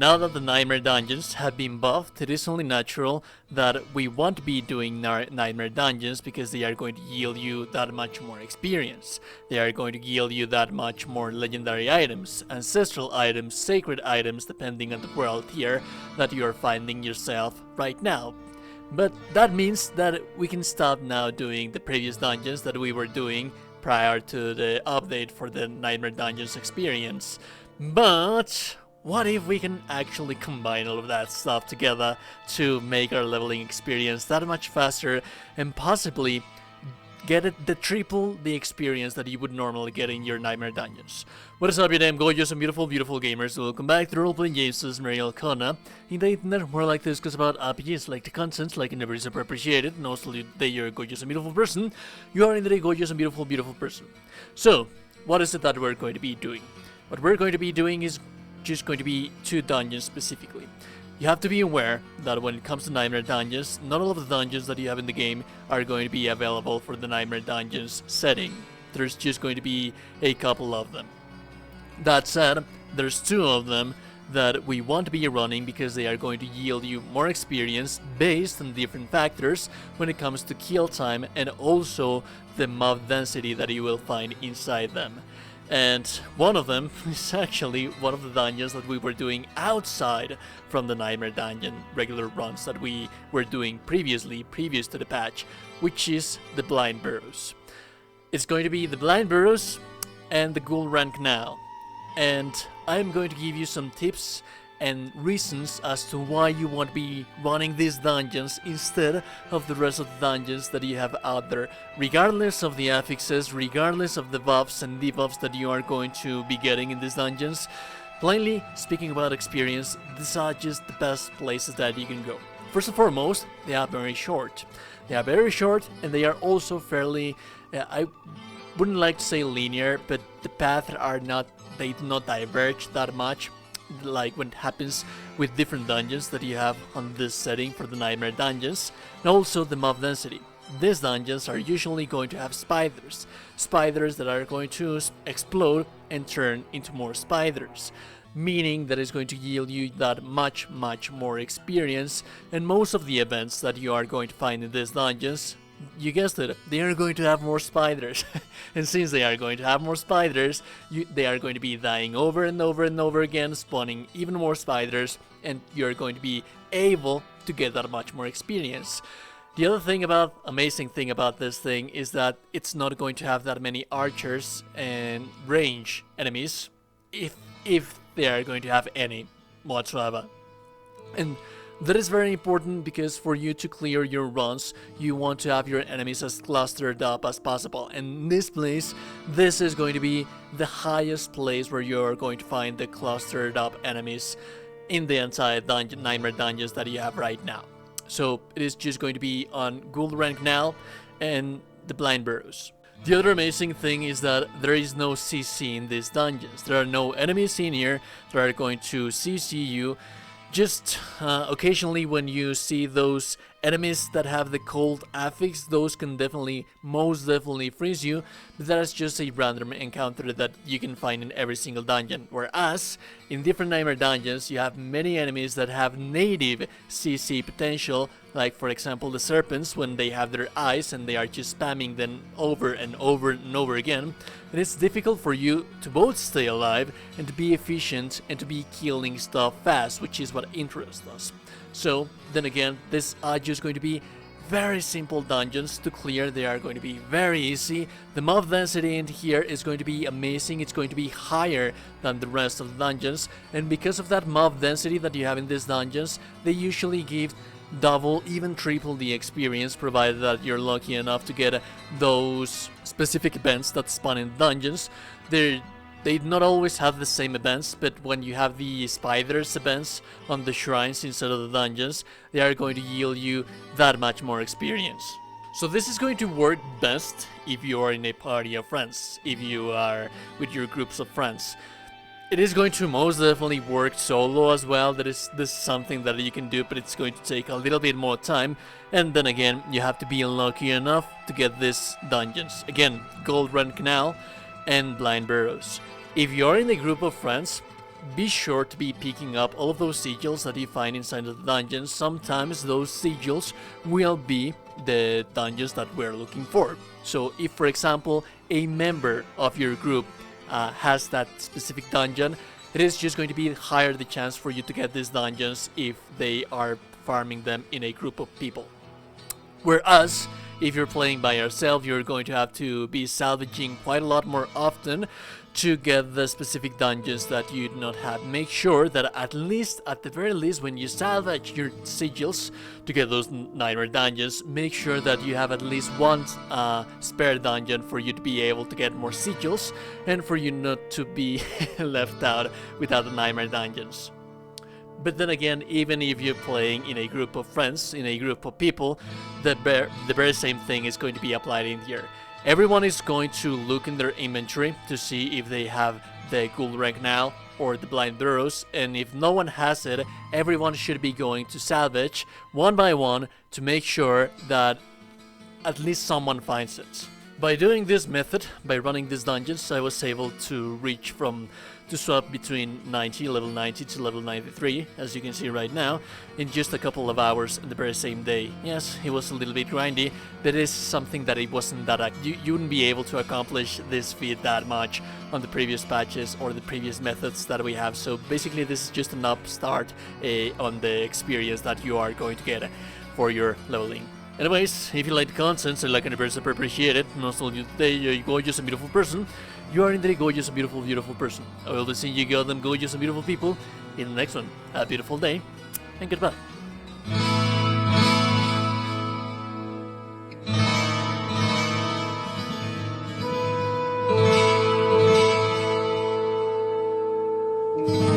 Now that the Nightmare Dungeons have been buffed, it is only natural that we want to be doing Nightmare Dungeons because they are going to yield you that much more experience. They are going to yield you that much more legendary items, ancestral items, sacred items, depending on the world tier that you are finding yourself right now. But that means that we can stop now doing the previous dungeons that we were doing prior to the update for the Nightmare Dungeons experience. But what if we can actually combine all of that stuff together to make our leveling experience that much faster and possibly get it the triple the experience that you would normally get in your Nightmare Dungeons? What is up, you damn gorgeous and beautiful gamers? Welcome back to RPJames. This is Mariel Kona. In the internet, more like this goes about RPGs, like the content, like it never is appreciated, and also that you're a gorgeous and beautiful person. You are indeed a gorgeous and beautiful person. So, what is it that we're going to be doing? What we're going to be doing is just going to be 2 dungeons specifically. You have to be aware that when it comes to Nightmare Dungeons, not all of the dungeons that you have in the game are going to be available for the Nightmare Dungeons setting. There's just going to be a couple of them. That said, there's 2 of them that we want to be running because they are going to yield you more experience based on different factors when it comes to kill time and also the mob density that you will find inside them. And one of them is actually one of the dungeons that we were doing outside from the Nightmare Dungeon regular runs that we were doing previous to the patch, which is the Blind Burrows. It's going to be the Blind Burrows and the Ghoul Rank now. And I'm going to give you some tips and reasons as to why you want to be running these dungeons instead of the rest of the dungeons that you have out there, regardless of the affixes, regardless of the buffs and debuffs that you are going to be getting in these dungeons. Plainly speaking about experience, these are just the best places that you can go. First and foremost, they are very short. They are very short and they are also fairly, I wouldn't like to say linear, but the paths are not, they do not diverge that much, like what happens with different dungeons that you have on this setting for the Nightmare Dungeons, and also the mob density. These dungeons are usually going to have spiders that are going to explode and turn into more spiders, meaning that it's going to yield you that much more experience, and most of the events that you are going to find in these dungeons, you guessed it, they are going to have more spiders. And since they are going to have more spiders, they are going to be dying over and over again, spawning even more spiders, and you're going to be able to get that much more experience. The other amazing thing about this thing is that it's not going to have that many archers and range enemies, if they are going to have any whatsoever. And that is very important because for you to clear your runs, you want to have your enemies as clustered up as possible. And in this place, this is going to be the highest place where you're going to find the clustered up enemies in the entire Nightmare Dungeons that you have right now. So it is just going to be on Ghoul Rank now and the Blind Burrows. The other amazing thing is that there is no CC in these dungeons. There are no enemies in here that are going to CC you. Just occasionally when you see those enemies that have the cold affix, those can most definitely freeze you, but that is just a random encounter that you can find in every single dungeon. Whereas, in different Nightmare Dungeons, you have many enemies that have native CC potential, like for example the serpents when they have their eyes and they are just spamming them over and over again. And it's difficult for you to both stay alive and to be efficient and to be killing stuff fast, which is what interests us. So, then again, these are just going to be very simple dungeons to clear. They are going to be very easy. The mob density in here is going to be amazing. It's going to be higher than the rest of the dungeons. And because of that mob density that you have in these dungeons, they usually give double, even triple the experience, provided that you're lucky enough to get those specific events that spawn in dungeons. They not always have the same events, but when you have the spiders events on the shrines instead of the dungeons, they are going to yield you that much more experience. So this is going to work best if you are in a party of friends, if you are with your groups of friends. It is going to most definitely work solo as well. This is something that you can do, but it's going to take a little bit more time. And then again, you have to be lucky enough to get these dungeons. Again, Gold Run Canal and Blind Burrows. If you're in a group of friends, be sure to be picking up all of those sigils that you find inside of the dungeons. Sometimes those sigils will be the dungeons that we're looking for. So if, for example, a member of your group has that specific dungeon, it is just going to be higher the chance for you to get these dungeons if they are farming them in a group of people. Whereas, if you're playing by yourself, you're going to have to be salvaging quite a lot more often to get the specific dungeons that you do not have. Make sure that at the very least, when you salvage your sigils to get those nightmare dungeons, make sure that you have at least one spare dungeon for you to be able to get more sigils and for you not to be left out without the nightmare dungeons. But then again, even if you're playing in a group of friends, in a group of people, the very same thing is going to be applied in here. Everyone is going to look in their inventory to see if they have the gold rank now or the blind burrows, and if no one has it, everyone should be going to salvage one by one to make sure that at least someone finds it. By doing this method, by running these dungeons, I was able to swap between level 90 to level 93, as you can see right now, in just a couple of hours in the very same day. Yes, it was a little bit grindy, but it is something that it wasn't that you wouldn't be able to accomplish this feat that much on the previous patches or the previous methods that we have. So basically this is just an upstart on the experience that you are going to get for your leveling. Anyways, if you like the content, I'd like an super appreciate it. And also today, you're gorgeous and beautiful person. You are indeed a gorgeous and beautiful, beautiful person. I will be seeing you go them gorgeous and beautiful people in the next one. Have a beautiful day, and goodbye. Yeah.